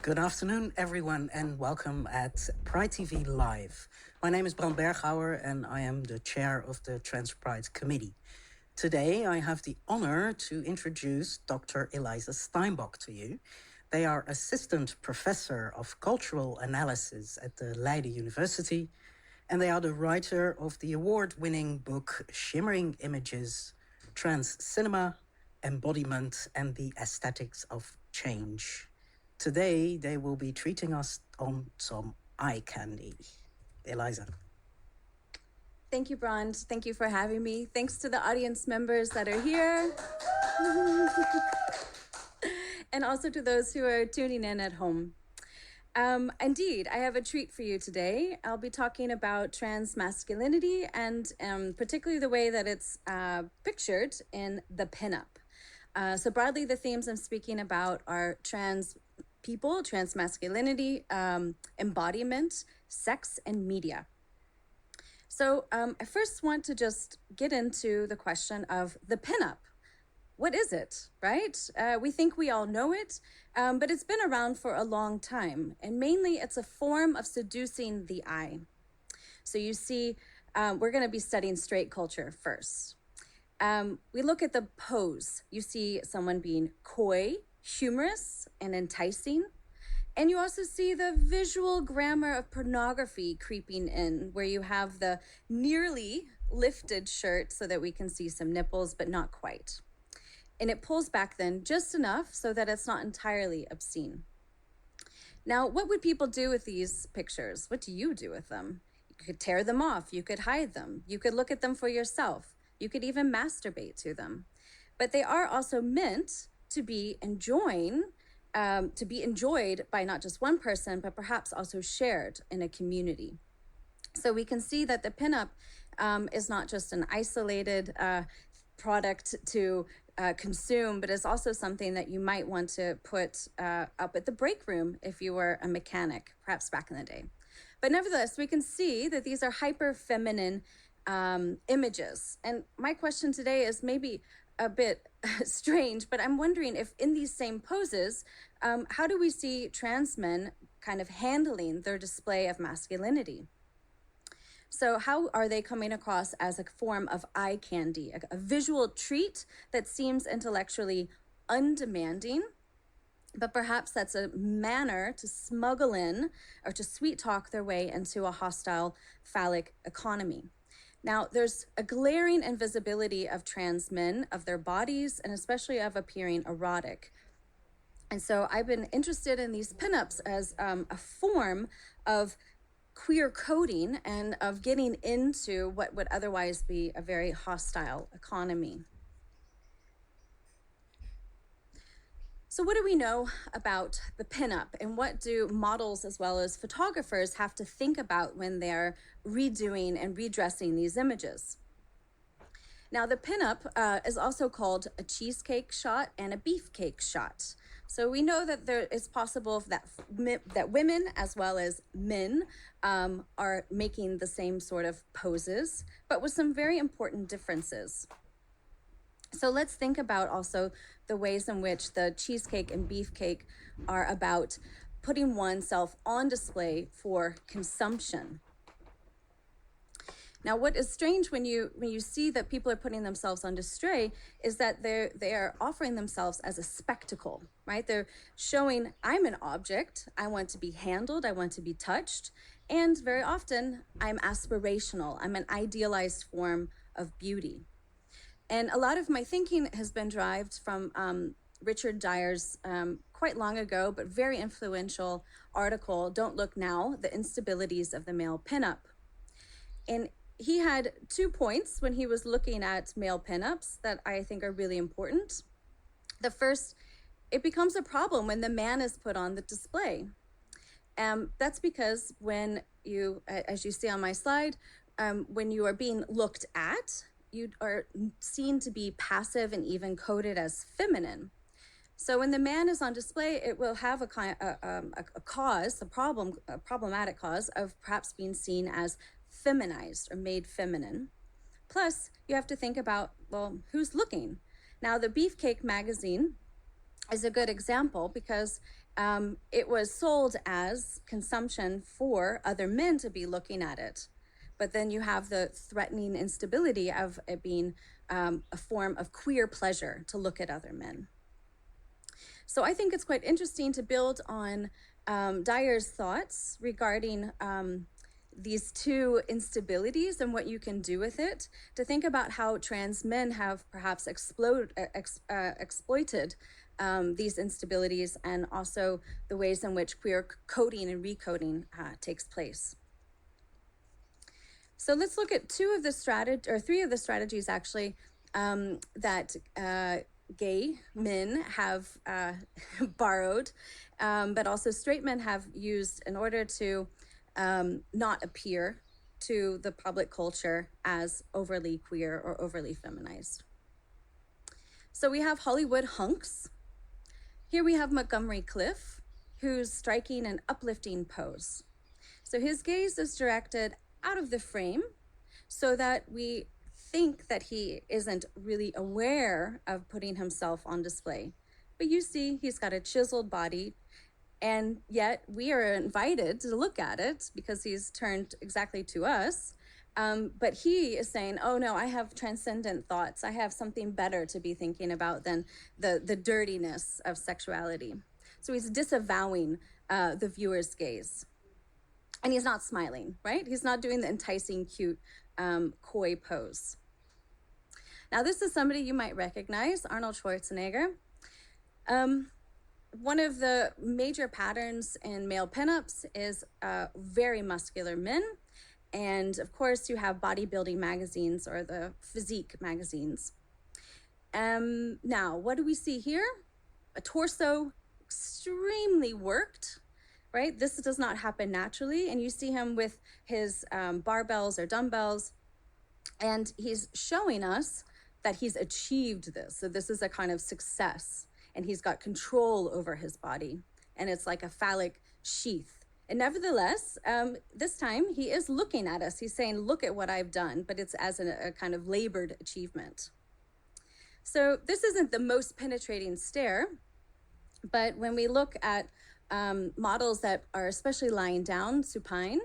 Good afternoon, everyone, and welcome at Pride TV Live. My name is Bram Berghouwer, and I am the chair of the Trans Pride Committee. Today, I have the honor to introduce Dr. Eliza Steinbock to you. They are assistant professor of cultural analysis at the Leiden University, and they are the writer of the award-winning book Shimmering Images, Trans Cinema, Embodiment, and the Aesthetics of Change. Today, they will be treating us on some eye candy. Eliza. Thank you, Brand. Thank you for having me. Thanks to the audience members that are here. And also to those who are tuning in at home. Indeed, I have a treat for you today. I'll be talking about trans masculinity and particularly the way that it's pictured in the pinup. So broadly, the themes I'm speaking about are trans people, trans masculinity, embodiment, sex, and media. So I first want to just get into the question of the pinup. What is it, right? We think we all know it, but it's been around for a long time. And mainly it's a form of seducing the eye. So you see, we're going to be studying straight culture first. We look at the pose. You see someone being coy, humorous, and enticing. And you also see the visual grammar of pornography creeping in, where you have the nearly lifted shirt so that we can see some nipples, but not quite. And it pulls back then just enough so that it's not entirely obscene. Now, what would people do with these pictures? What do you do with them? You could tear them off. You could hide them. You could look at them for yourself. You could even masturbate to them. But they are also meant to be enjoyed by not just one person, but perhaps also shared in a community. So we can see that the pinup is not just an isolated product to consume, but is also something that you might want to put up at the break room if you were a mechanic, perhaps back in the day. But nevertheless, we can see that these are hyper feminine images. And my question today is maybe a bit strange, but I'm wondering if in these same poses, how do we see trans men kind of handling their display of masculinity? So how are they coming across as a form of eye candy, a visual treat that seems intellectually undemanding, but perhaps that's a manner to smuggle in or to sweet talk their way into a hostile phallic economy? Now, there's a glaring invisibility of trans men, of their bodies, and especially of appearing erotic. And so I've been interested in these pinups as a form of queer coding and of getting into what would otherwise be a very hostile economy. So what do we know about the pinup, and what do models as well as photographers have to think about when they're redoing and redressing these images? Now, the pinup is also called a cheesecake shot and a beefcake shot. So we know that there is possible that women as well as men are making the same sort of poses, but with some very important differences. So let's think about also the ways in which the cheesecake and beefcake are about putting oneself on display for consumption. Now, what is strange when you see that people are putting themselves on display is that they are offering themselves as a spectacle, right? They're showing, I'm an object, I want to be handled, I want to be touched, and very often I'm aspirational, I'm an idealized form of beauty. And a lot of my thinking has been derived from Richard Dyer's quite long ago, but very influential article, Don't Look Now, The Instabilities of the Male Pinup. And he had 2 points when he was looking at male pinups that I think are really important. The first, it becomes a problem when the man is put on the display. That's because when you, as you see on my slide, when you are being looked at, you are seen to be passive and even coded as feminine. So when the man is on display, it will have a problematic cause of perhaps being seen as feminized or made feminine. Plus, you have to think about, well, who's looking? Now, the Beefcake magazine is a good example because it was sold as consumption for other men to be looking at it. But then you have the threatening instability of it being a form of queer pleasure to look at other men. So I think it's quite interesting to build on Dyer's thoughts regarding these two instabilities and what you can do with it, to think about how trans men have perhaps exploited these instabilities, and also the ways in which queer coding and recoding takes place. So let's look at three of the strategies actually that gay men have borrowed, but also straight men have used in order to not appear to the public culture as overly queer or overly feminized. So we have Hollywood hunks. Here we have Montgomery Clift, who's striking an uplifting pose. So his gaze is directed out of the frame so that we think that he isn't really aware of putting himself on display. But you see, he's got a chiseled body, and yet we are invited to look at it because he's turned exactly to us. But he is saying, oh no, I have transcendent thoughts. I have something better to be thinking about than the dirtiness of sexuality. So he's disavowing the viewer's gaze. And he's not smiling, right? He's not doing the enticing, cute, coy pose. Now, this is somebody you might recognize, Arnold Schwarzenegger. One of the major patterns in male pinups is very muscular men. And of course, you have bodybuilding magazines or the physique magazines. Now, what do we see here? A torso extremely worked, right? This does not happen naturally. And you see him with his barbells or dumbbells, and he's showing us that he's achieved this. So this is a kind of success, and he's got control over his body, and it's like a phallic sheath. And nevertheless, this time he is looking at us. He's saying, look at what I've done, but it's as a kind of labored achievement. So this isn't the most penetrating stare, but when we look at models that are especially lying down, supine,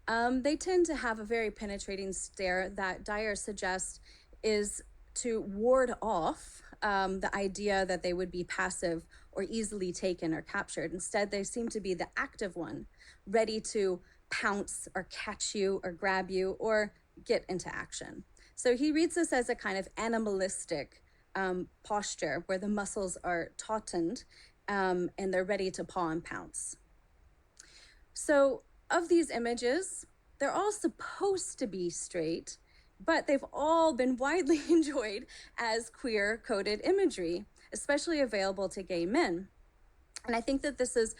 they tend to have a very penetrating stare that Dyer suggests is to ward off the idea that they would be passive or easily taken or captured. Instead, they seem to be the active one, ready to pounce or catch you or grab you or get into action. So he reads this as a kind of animalistic posture where the muscles are tautened and they're ready to paw and pounce. So of these images, they're all supposed to be straight, but they've all been widely enjoyed as queer coded imagery, especially available to gay men. And I think that this is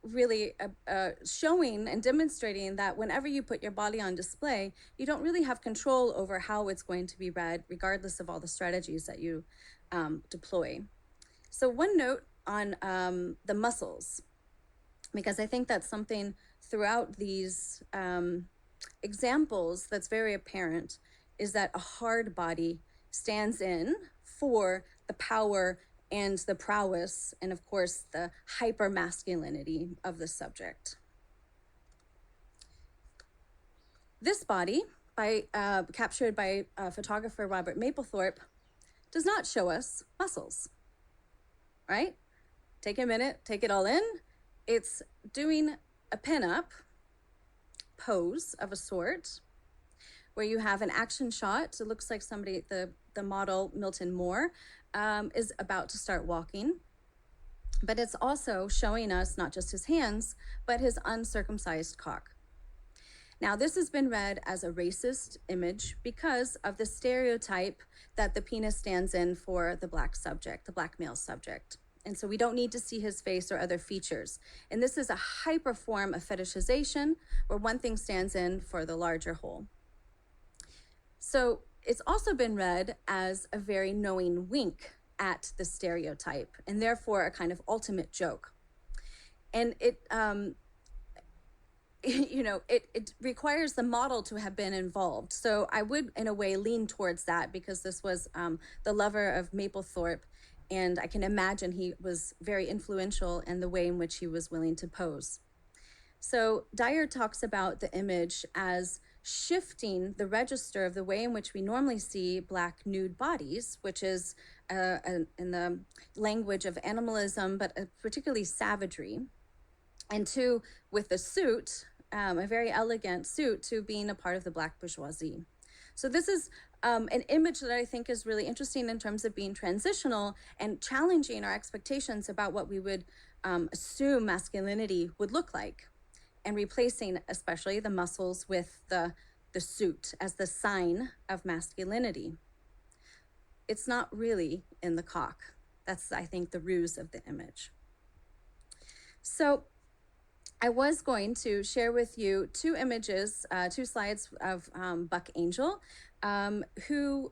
really showing and demonstrating that whenever you put your body on display, you don't really have control over how it's going to be read, regardless of all the strategies that you deploy. So one note on the muscles, because I think that's something throughout these examples that's very apparent, is that a hard body stands in for the power and the prowess, and of course the hyper-masculinity of the subject. This body, captured by photographer Robert Mapplethorpe, does not show us muscles, right? Take a minute, take it all in. It's doing a pinup pose of a sort, where you have an action shot. It looks like somebody, the model Milton Moore, is about to start walking. But it's also showing us not just his hands, but his uncircumcised cock. Now, this has been read as a racist image because of the stereotype that the penis stands in for the black subject, the black male subject. And so we don't need to see his face or other features. And this is a hyper form of fetishization where one thing stands in for the larger whole. So it's also been read as a very knowing wink at the stereotype, and therefore a kind of ultimate joke. And it, it requires the model to have been involved. So I would, in a way, lean towards that, because this was the lover of Mapplethorpe. And I can imagine he was very influential in the way in which he was willing to pose. So Dyer talks about the image as shifting the register of the way in which we normally see Black nude bodies, which is in the language of animalism, but particularly savagery, and to, with the suit, a very elegant suit, to being a part of the Black bourgeoisie. So this is an image that I think is really interesting in terms of being transitional and challenging our expectations about what we would assume masculinity would look like, and replacing especially the muscles with the suit as the sign of masculinity. It's not really in the cock. That's, I think, the ruse of the image. So I was going to share with you two images, two slides of Buck Angel, who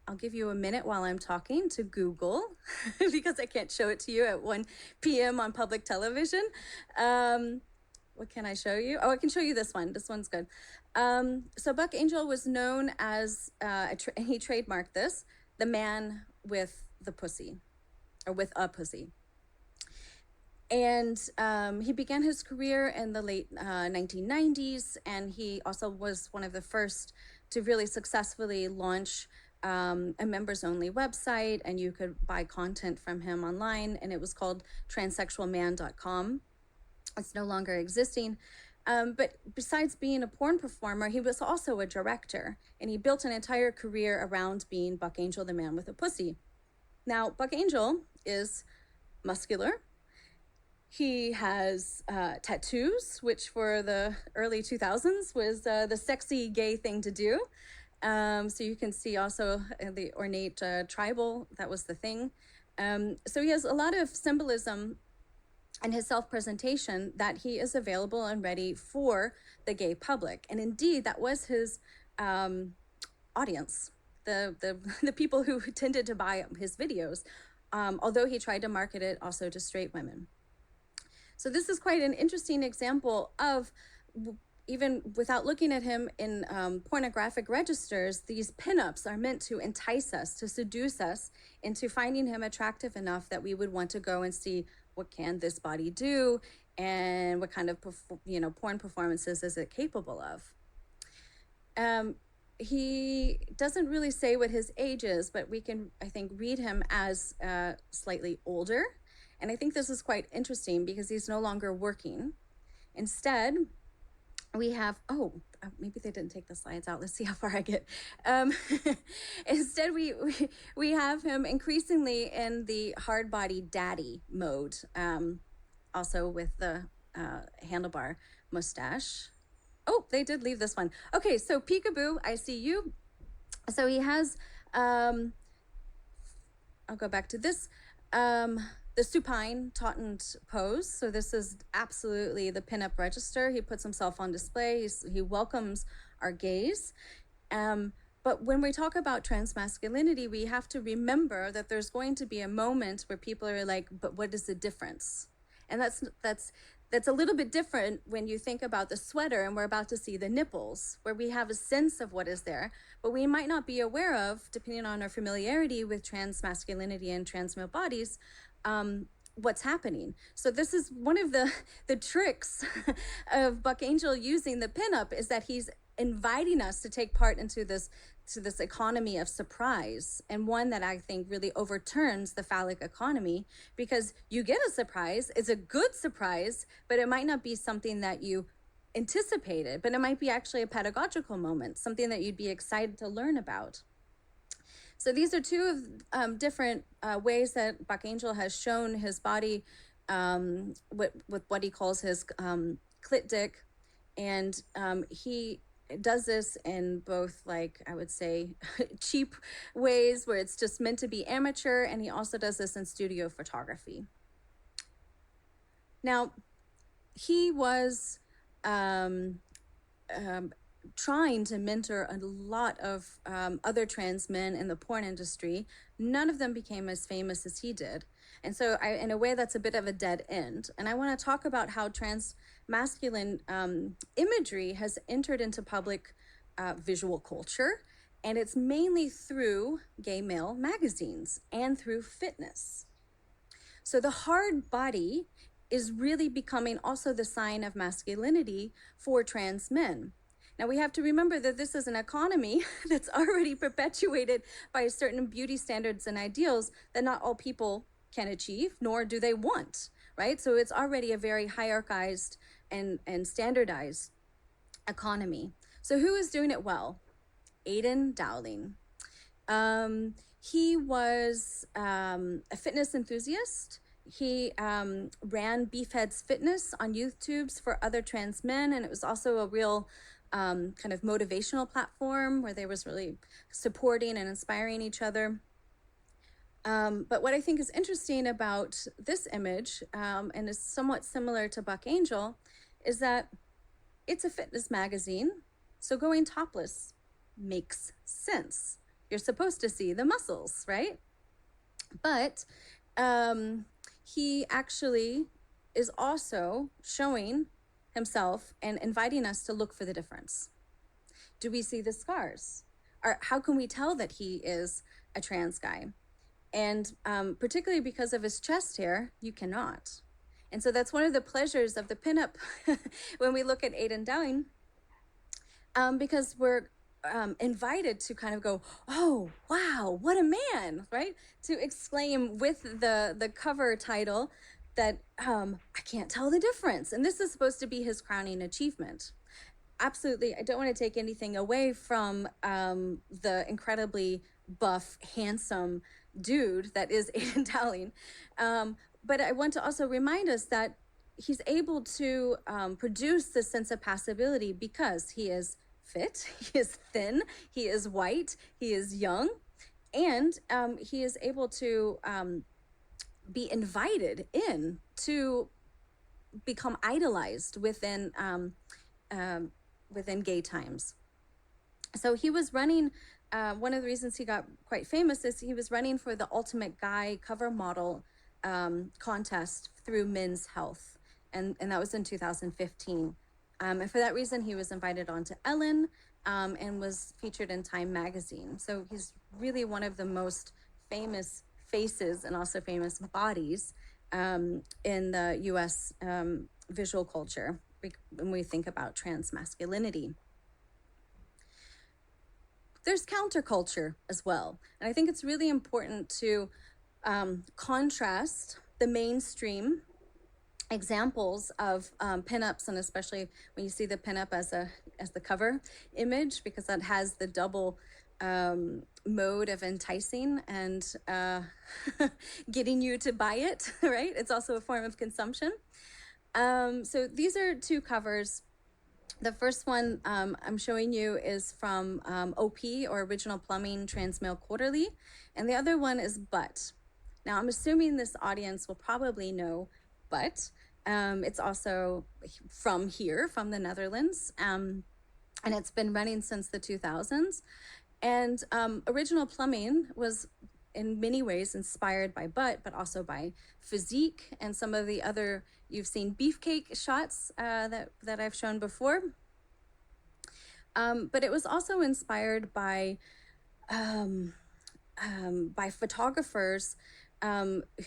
I'll give you a minute while I'm talking to Google because I can't show it to you at 1 p.m. on public television. What can I show you? Oh, I can show you this one. This one's good. So Buck Angel was known as, he trademarked this, the man with the pussy, or with a pussy. And he began his career in the late 1990s, and he also was one of the first to really successfully launch a members-only website, and you could buy content from him online, and it was called transsexualman.com. It's no longer existing. But besides being a porn performer, he was also a director, and he built an entire career around being Buck Angel, the man with a pussy. Now, Buck Angel is muscular. He has tattoos, which for the early 2000s was the sexy gay thing to do. So you can see also the ornate tribal, that was the thing. So he has a lot of symbolism in his self-presentation that he is available and ready for the gay public. And indeed, that was his audience, the people who tended to buy his videos, although he tried to market it also to straight women. So this is quite an interesting example of, even without looking at him in pornographic registers, these pinups are meant to entice us, to seduce us into finding him attractive enough that we would want to go and see what can this body do and what kind of porn performances is it capable of. He doesn't really say what his age is, but we can, I think, read him as slightly older. And I think this is quite interesting because he's no longer working. Instead, we have, maybe they didn't take the slides out. Let's see how far I get. Instead, we have him increasingly in the hard body daddy mode, also with the handlebar mustache. Oh, they did leave this one. Okay, so peekaboo, I see you. So he has, I'll go back to this. The supine tautened pose. So this is absolutely the pinup register. He puts himself on display. He welcomes our gaze. But when we talk about transmasculinity, we have to remember that there's going to be a moment where people are like, but what is the difference? And that's a little bit different when you think about the sweater and we're about to see the nipples, where we have a sense of what is there, but we might not be aware of, depending on our familiarity with transmasculinity and trans male bodies, what's happening. So this is one of the tricks of Buck Angel using the pinup, is that he's inviting us to take part into this economy of surprise, and one that I think really overturns the phallic economy, because you get a surprise, it's a good surprise, but it might not be something that you anticipated, but it might be actually a pedagogical moment, something that you'd be excited to learn about. So these are two of different ways that Buck Angel has shown his body with what he calls his clit dick. And he does this in both, like, I would say, cheap ways where it's just meant to be amateur. And he also does this in studio photography. Now, he was trying to mentor a lot of other trans men in the porn industry. None of them became as famous as he did. And so in a way, that's a bit of a dead end. And I want to talk about how trans masculine imagery has entered into public visual culture And it's mainly through gay male magazines and through fitness. So the hard body is really becoming also the sign of masculinity for trans men. Now we have to remember that this is an economy that's already perpetuated by certain beauty standards and ideals that not all people can achieve, nor do they want, right? So it's already a very hierarchized and standardized economy. So who is doing it well? Aidan Dowling. He was a fitness enthusiast. He ran Beefhead's Fitness on YouTubes for other trans men, and it was also a real kind of motivational platform where they was really supporting and inspiring each other. But what I think is interesting about this image, and is somewhat similar to Buck Angel, is that it's a fitness magazine, so going topless makes sense. You're supposed to see the muscles, right? But he actually is also showing himself and inviting us to look for the difference. Do we see the scars? Or how can we tell that he is a trans guy? And particularly because of his chest hair, you cannot. And so that's one of the pleasures of the pinup when we look at Aidan Dowling, because we're invited to kind of go, oh, wow, what a man, right? To exclaim with the cover title that I can't tell the difference. And this is supposed to be his crowning achievement. Absolutely, I don't want to take anything away from the incredibly buff, handsome dude that is Aidan Dowling. But I want to also remind us that he's able to produce this sense of passability because he is fit, he is thin, he is white, he is young, and he is able to be invited in to become idolized within gay times. So he was running, one of the reasons he got quite famous is he was running for the Ultimate Guy cover model contest through Men's Health, and that was in 2015. And for that reason, he was invited on to Ellen and was featured in Time magazine. So he's really one of the most famous faces and also famous bodies in the US visual culture when we think about trans masculinity. There's counterculture as well. And I think it's really important to contrast the mainstream examples of pinups, and especially when you see the pinup as the cover image, because that has the double mode of enticing and getting you to buy it, right? It's also a form of consumption. So these are two covers. The first one I'm showing you is from OP, or Original Plumbing Trans Male Quarterly, and the other one is Butt. Now I'm assuming this audience will probably know Butt. It's also from here, from the Netherlands, and it's been running since the 2000s. And Original Plumbing was in many ways inspired by Butt, but also by physique and some of the other, you've seen beefcake shots that I've shown before. But it was also inspired by photographers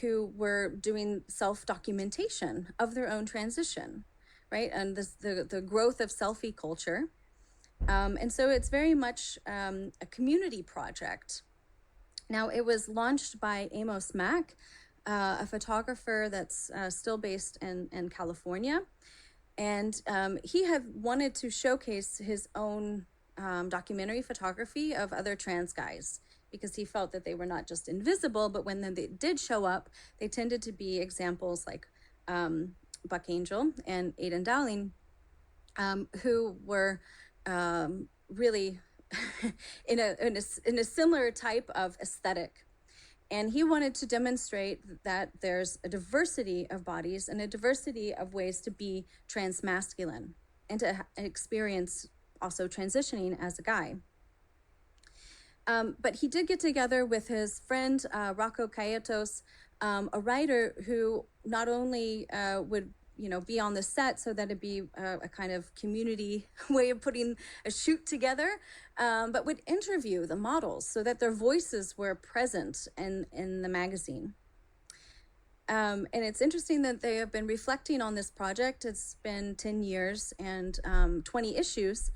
who were doing self-documentation of their own transition, right? And the growth of selfie culture. And so it's very much a community project. Now, it was launched by Amos Mac, a photographer that's still based in California. And he had wanted to showcase his own documentary photography of other trans guys, because he felt that they were not just invisible, but when they did show up, they tended to be examples like Buck Angel and Aidan Dowling, who were really in a similar type of aesthetic. And he wanted to demonstrate that there's a diversity of bodies and a diversity of ways to be transmasculine and to experience also transitioning as a guy. But he did get together with his friend, Rocco Cayetos, a writer who not only would be on the set so that it'd be a kind of community way of putting a shoot together, but would interview the models so that their voices were present in the magazine. And it's interesting that they have been reflecting on this project. It's been 10 years and 20 issues.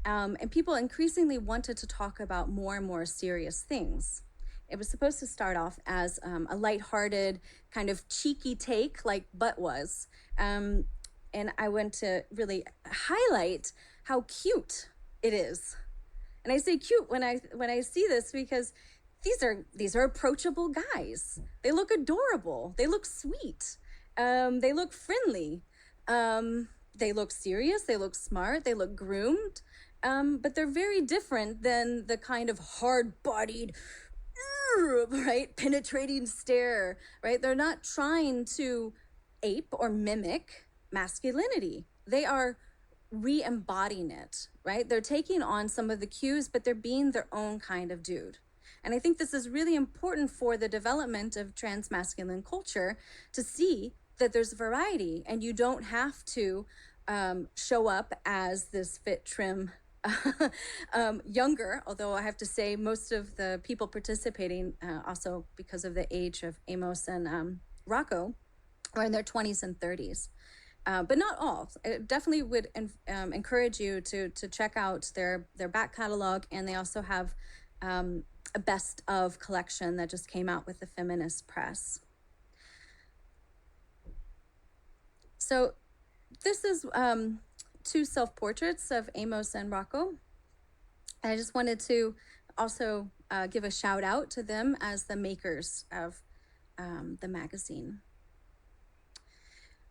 And people increasingly wanted to talk about more and more serious things. It was supposed to start off as a lighthearted, kind of cheeky take like Butt was. And I want to really highlight how cute it is. And I say cute when I see this because these are approachable guys. They look adorable. They look sweet. They look friendly. They look serious. They look smart. They look groomed. But they're very different than the kind of hard-bodied, right, penetrating stare. Right? They're not trying to ape or mimic masculinity. They are re-embodying it. Right? They're taking on some of the cues, but they're being their own kind of dude. And I think this is really important for the development of transmasculine culture, to see that there's variety and you don't have to show up as this fit, trim, younger, although I have to say most of the people participating, also because of the age of Amos and Rocco, are in their 20s and 30s. But not all. I definitely would encourage you to check out their back catalog, and they also have a best of collection that just came out with the Feminist Press. So this is two self-portraits of Amos and Rocco. I just wanted to also give a shout out to them as the makers of the magazine.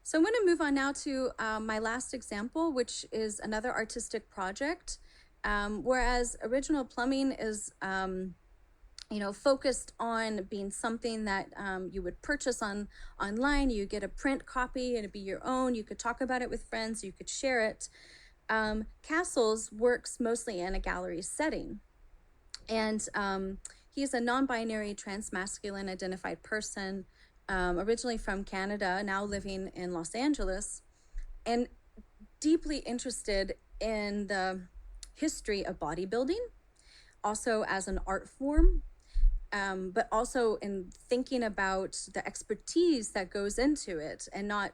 So I'm going to move on now to my last example, which is another artistic project. Whereas Original Plumbing is focused on being something that you would purchase online. You get a print copy and it'd be your own. You could talk about it with friends. You could share it. Castles works mostly in a gallery setting. And he's a non-binary transmasculine identified person, originally from Canada, now living in Los Angeles, and deeply interested in the history of bodybuilding, also as an art form, but also in thinking about the expertise that goes into it, and not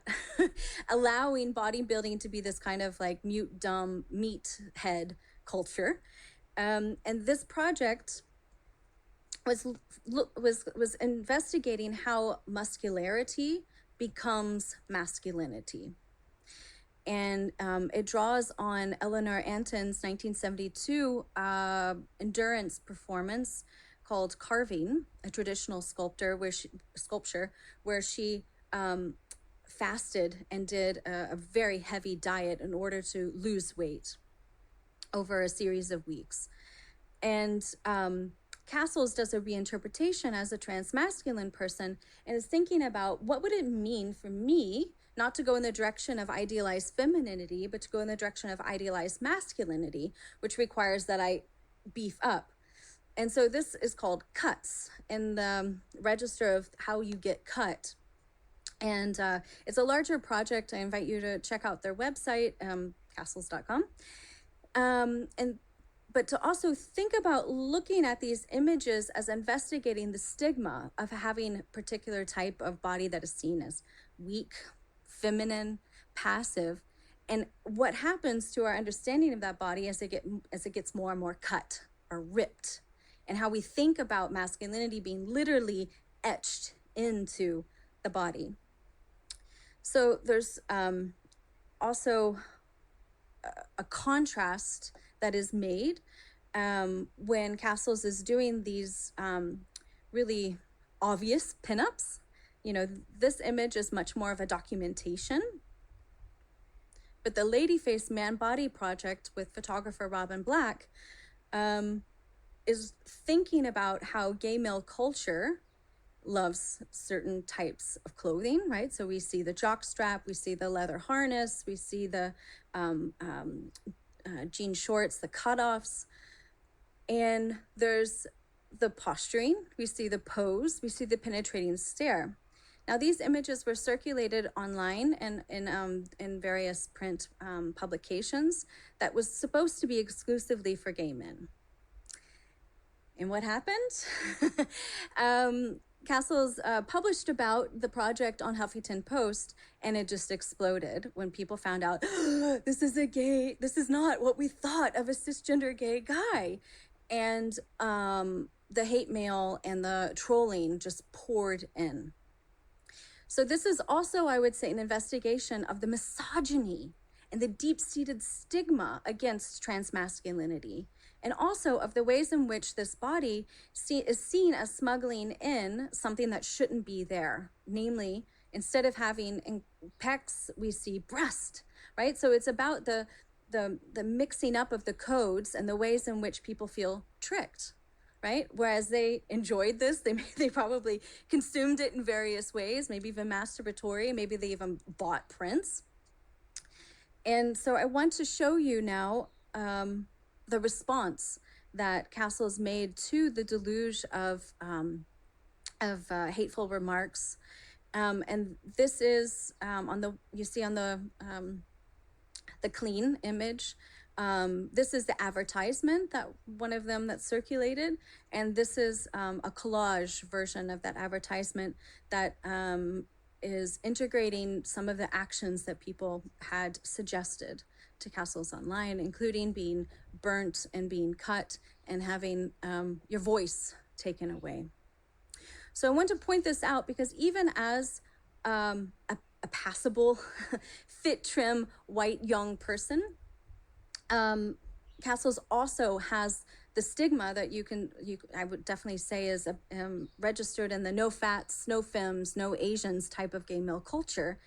allowing bodybuilding to be this kind of like mute, dumb meathead culture. And this project was investigating how muscularity becomes masculinity. And it draws on Eleanor Anton's 1972 endurance performance called Carving, a traditional sculpture where she fasted and did a very heavy diet in order to lose weight over a series of weeks. And Castles does a reinterpretation as a transmasculine person and is thinking about what would it mean for me not to go in the direction of idealized femininity, but to go in the direction of idealized masculinity, which requires that I beef up. And so this is called cuts in the register of how you get cut. And it's a larger project. I invite you to check out their website, castles.com. But to also think about looking at these images as investigating the stigma of having a particular type of body that is seen as weak, feminine, passive, and what happens to our understanding of that body as it gets more and more cut or ripped, and how we think about masculinity being literally etched into the body. So there's also a contrast that is made when Castles is doing these really obvious pinups. This image is much more of a documentation. But the Lady Face Man Body project with photographer Robin Black is thinking about how gay male culture loves certain types of clothing, right? So we see the jock strap, we see the leather harness, we see the jean shorts, the cutoffs, and there's the posturing, we see the pose, we see the penetrating stare. Now, these images were circulated online and in various print publications that was supposed to be exclusively for gay men. And what happened? Castles published about the project on Huffington Post, and it just exploded when people found out, this is not what we thought of a cisgender gay guy. And the hate mail and the trolling just poured in. So this is also, I would say, an investigation of the misogyny and the deep-seated stigma against transmasculinity, and also of the ways in which this body is seen as smuggling in something that shouldn't be there. Namely, instead of having pecs, we see breast, right? So it's about the mixing up of the codes and the ways in which people feel tricked, right? Whereas they enjoyed this, they probably consumed it in various ways, maybe even masturbatory, maybe they even bought prints. And so I want to show you now the response that Castles made to the deluge of hateful remarks. And this is you see on the clean image. This is the advertisement, that one of them that circulated, and this is a collage version of that advertisement that is integrating some of the actions that people had suggested to Castles Online, including being burnt and being cut and having your voice taken away. So I want to point this out because even as a passable, fit, trim, white, young person, Castles also has the stigma that I would definitely say is registered in the no fats, no femmes, no Asians type of gay male culture,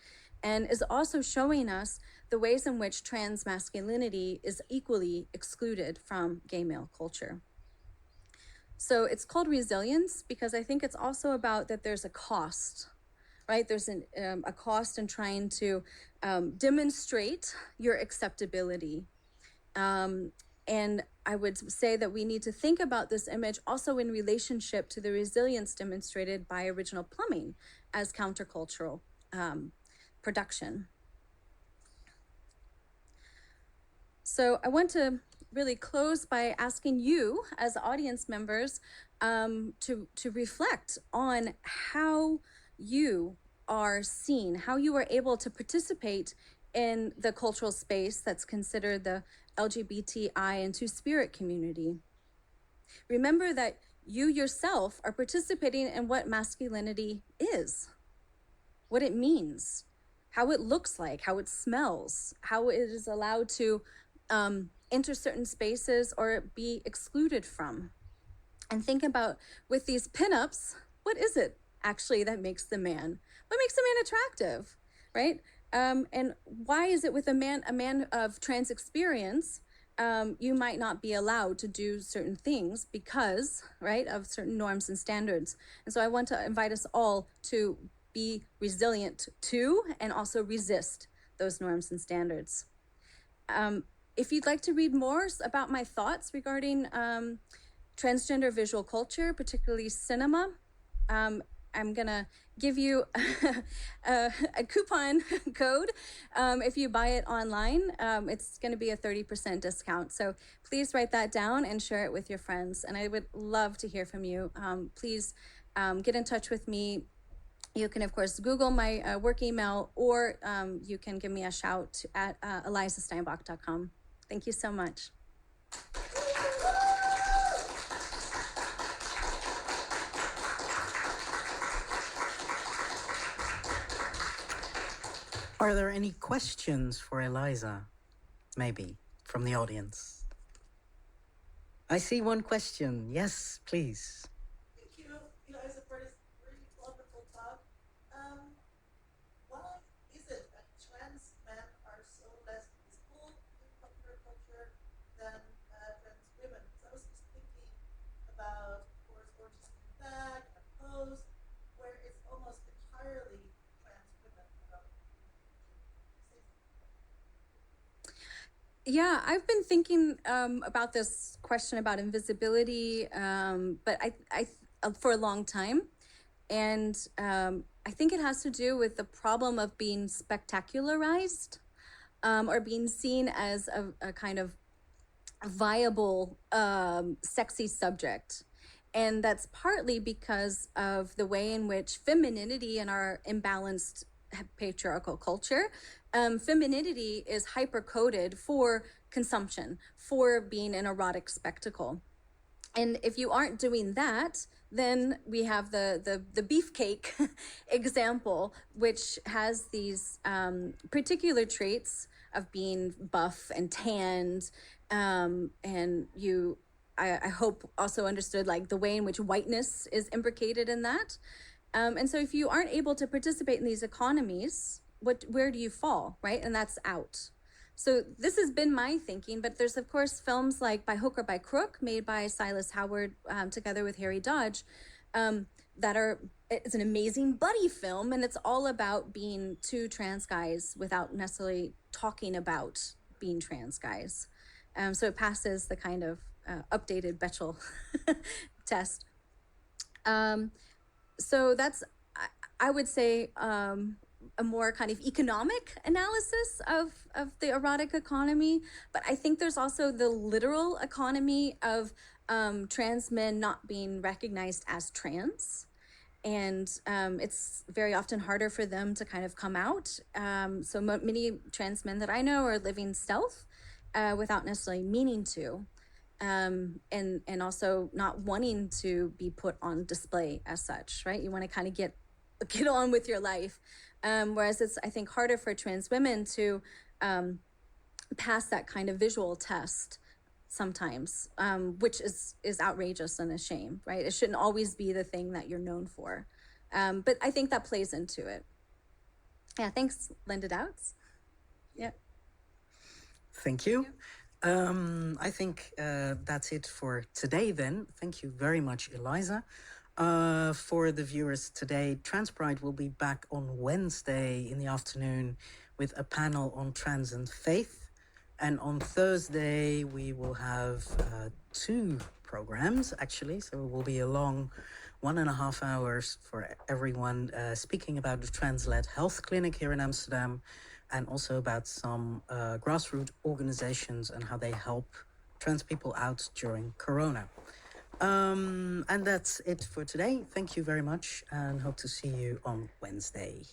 and is also showing us the ways in which trans masculinity is equally excluded from gay male culture. So it's called resilience because I think it's also about that there's a cost, right? There's a cost in trying to demonstrate your acceptability. And I would say that we need to think about this image also in relationship to the resilience demonstrated by original plumbing as countercultural production. So I want to really close by asking you as audience members to reflect on how you are seen, how you are able to participate in the cultural space that's considered the LGBTI and Two-Spirit community. Remember that you yourself are participating in what masculinity is, what it means, how it looks like, how it smells, how it is allowed to enter certain spaces or be excluded from. And think about, with these pinups, what is it actually that makes the man? What makes a man attractive, right? And why is it with a man of trans experience, you might not be allowed to do certain things because, right, of certain norms and standards. And so I want to invite us all to be resilient to and also resist those norms and standards. If you'd like to read more about my thoughts regarding transgender visual culture, particularly cinema, I'm gonna give you a coupon code if you buy it online. It's gonna be a 30% discount. So please write that down and share it with your friends. And I would love to hear from you. Please get in touch with me. You can, of course, Google my work email, or you can give me a shout at elizasteinbock.com. Thank you so much. Are there any questions for Eliza, maybe, from the audience? I see one question. Yes, please. Thank you, Eliza, for this really wonderful talk. Why is it that trans men are so less visible in popular culture than trans women? Because I was just thinking about, of course, Orange is the New Black and Pose, where it's almost entirely trans women. Yeah, I've been thinking about this question about invisibility, but I for a long time, and I think it has to do with the problem of being spectacularized, or being seen as a kind of viable, sexy subject. And that's partly because of the way in which femininity in our imbalanced patriarchal culture, femininity is hyper coded for consumption, for being an erotic spectacle. And if you aren't doing that, then we have the beefcake example, which has these particular traits of being buff and tanned, and I hope also understood like the way in which whiteness is imbricated in that. And so if you aren't able to participate in these economies, where do you fall, right? And that's out. So this has been my thinking, but there's of course films like By Hook or by Crook, made by Silas Howard together with Harry Dodge, it's an amazing buddy film, and it's all about being two trans guys without necessarily talking about being trans guys. So it passes the kind of updated Bechdel test. So that's, I would say, a more kind of economic analysis of the erotic economy. But I think there's also the literal economy of trans men not being recognized as trans. And it's very often harder for them to kind of come out. So many trans men that I know are living stealth without necessarily meaning to. And also not wanting to be put on display as such, right? You want to kind of get on with your life. Whereas it's, I think, harder for trans women to pass that kind of visual test sometimes, which is outrageous and a shame, right? It shouldn't always be the thing that you're known for. But I think that plays into it. Yeah, thanks, Linda Doubts. Yeah. Thank you. I think that's it for today then. Thank you very much, Eliza. For the viewers today, Trans Pride will be back on Wednesday in the afternoon with a panel on trans and faith. And on Thursday, we will have 2 programs, actually. So it will be a long 1.5 hours for everyone speaking about the trans-led health clinic here in Amsterdam, and also about some grassroots organizations and how they help trans people out during Corona. And that's it for today. Thank you very much, and hope to see you on Wednesday.